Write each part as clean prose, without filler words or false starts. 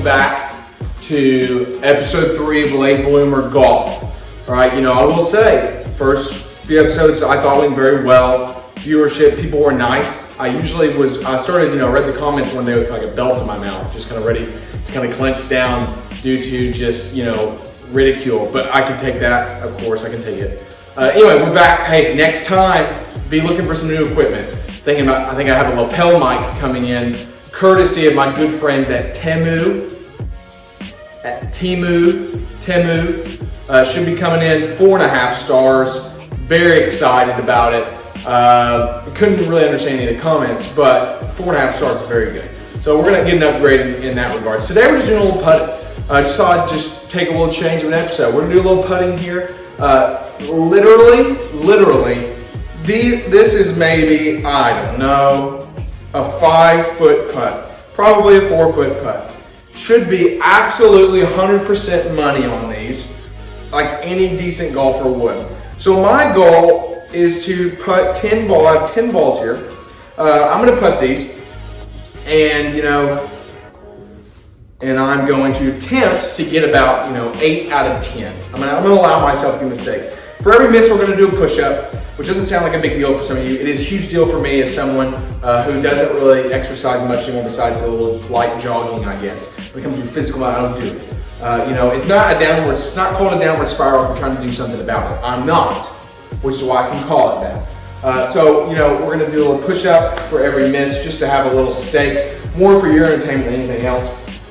welcome back to episode 3 of Late Bloomer Golf. All right, I will say, first few episodes I thought went very well. Viewership, people were nice. I started, read the comments one day with like a belt in my mouth, just kind of ready to kind of clench down due to just, ridicule. But I can take that, of course, I can take it. Anyway, we're back. Hey, next time, be looking for some new equipment. I think I have a lapel mic coming in, courtesy of my good friends at Temu. Should be coming in 4.5 stars. Very excited about it. Couldn't really understand any of the comments, but 4.5 stars is very good. So we're gonna get an upgrade in that regards. Today we're just doing a little putting. I just thought I'd just take a little change of an episode. We're gonna do a little putting here. Literally, this is maybe, I don't know, a 5-foot putt. Probably a 4-foot putt. Should be absolutely 100% money on these, like any decent golfer would. So my goal is to putt 10 balls. I have 10 balls here. I'm gonna putt these, and and I'm going to attempt to get about 8 out of 10. I'm gonna allow myself a few mistakes. For every miss, we're gonna do a push-up, which doesn't sound like a big deal for some of you. It is a huge deal for me as someone who doesn't really exercise much anymore besides a little light jogging, I guess. When it comes to physical, I don't do it. It's not called a downward spiral if you're trying to do something about it. I'm not, which is why I can call it that. We're gonna do a little push-up for every miss just to have a little stakes, more for your entertainment than anything else.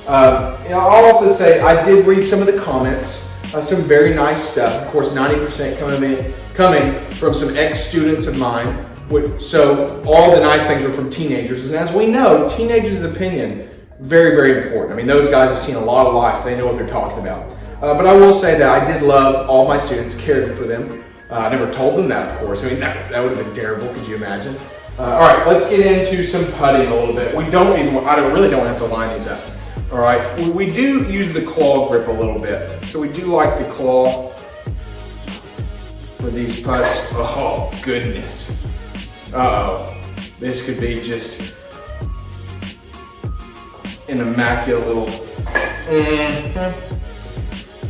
I'll also say I did read some of the comments, some very nice stuff. Of course, 90% coming from some ex-students of mine. So all the nice things were from teenagers. And as we know, teenagers' opinion, very, very important. I mean, those guys have seen a lot of life. They know what they're talking about. But I will say that I did love all my students, cared for them. I never told them that, of course. I mean, that would have been terrible. Could you imagine? All right, let's get into some putting a little bit. I really don't have to line these up. All right, we do use the claw grip a little bit. So we do like the claw for these putts. Oh, goodness. Uh-oh. This could be just an immaculate little...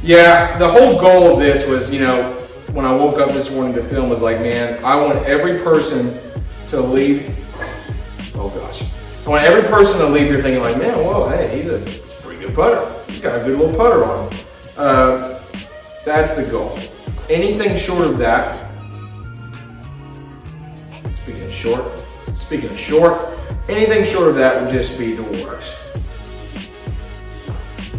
Yeah, the whole goal of this was, when I woke up this morning to film, was like, man, I want every person to leave... Oh, gosh. I want every person to leave here thinking like, man, whoa, hey, he's a pretty good putter. He's got a good little putter on him. That's the goal. Anything short of that, speaking of short, anything short of that would just be the worst.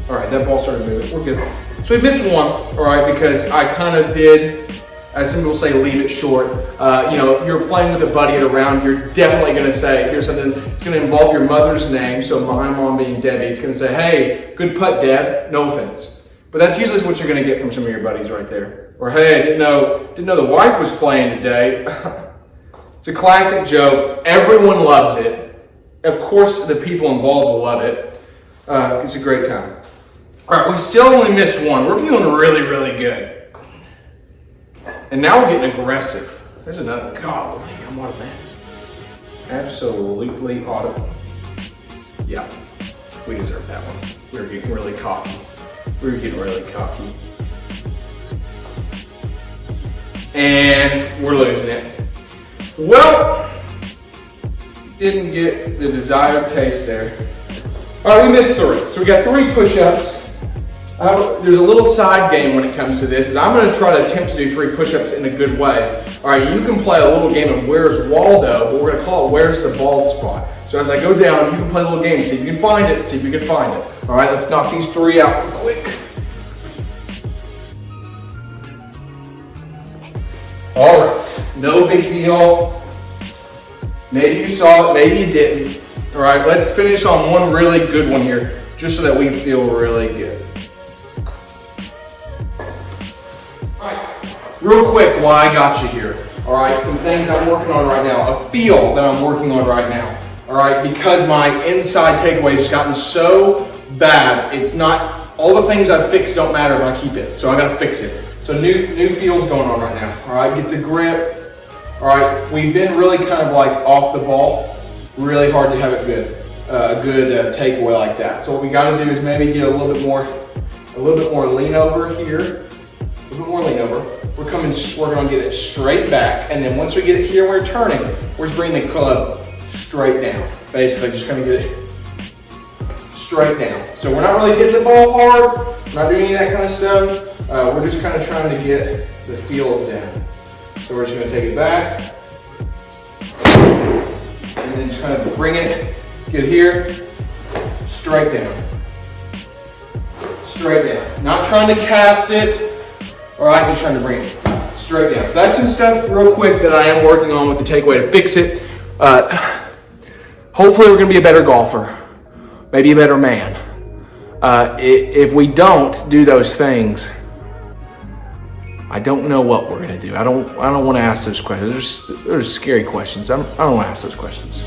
All right, that ball started moving, we're good. So we missed one, all right, because I kind of did, as some people say, leave it short. If you're playing with a buddy at a round, you're definitely gonna say, here's something, it's gonna involve your mother's name, so my mom being Debbie, it's gonna say, hey, good putt, Deb, no offense. But that's usually what you're gonna get from some of your buddies right there. Or, hey, I didn't know the wife was playing today. It's a classic joke, everyone loves it. Of course, the people involved will love it. It's a great time. All right, we still only missed one. We're feeling really, really good. And now we're getting aggressive. There's another. God, I'm what a man. Absolutely audible. Yeah, we deserve that one. We were getting really cocky. And we're losing it. Well, didn't get the desired taste there. All right, we missed 3. So we got 3 push-ups. There's a little side game when it comes to this. I'm going to try to attempt to do 3 push-ups in a good way. All right, you can play a little game of Where's Waldo, but we're going to call it Where's the Bald Spot. So as I go down, you can play a little game, see if you can find it, All right, let's knock these 3 out real quick. All right, no big deal. Maybe you saw it, maybe you didn't. All right, let's finish on one really good one here, just so that we feel really good. Real quick, while I got you here, all right, some things I'm working on right now, a feel that I'm working on right now, all right, because my inside takeaway has gotten so bad, it's not, all the things I've fixed don't matter if I keep it, so I gotta fix it. So new feels going on right now, all right, get the grip, all right, we've been really kind of like off the ball, really hard to have it good. a good takeaway like that. So what we got to do is maybe get a little bit more lean over here, a little bit more lean over. We're gonna get it straight back, and then once we get it here, we're turning. We're just bringing the club straight down. Basically, just gonna get it straight down. So we're not really hitting the ball hard. We're not doing any of that kind of stuff. We're just kind of trying to get the feels down. So we're just gonna take it back, and then just kind of bring it, get here, straight down. Straight down. Not trying to cast it, all right, just trying to bring it straight down. So that's some stuff real quick that I am working on with the takeaway to fix it. Hopefully we're gonna be a better golfer, maybe a better man. If we don't do those things, I don't know what we're gonna do. I don't wanna ask those questions. There's scary questions. I don't wanna ask those questions.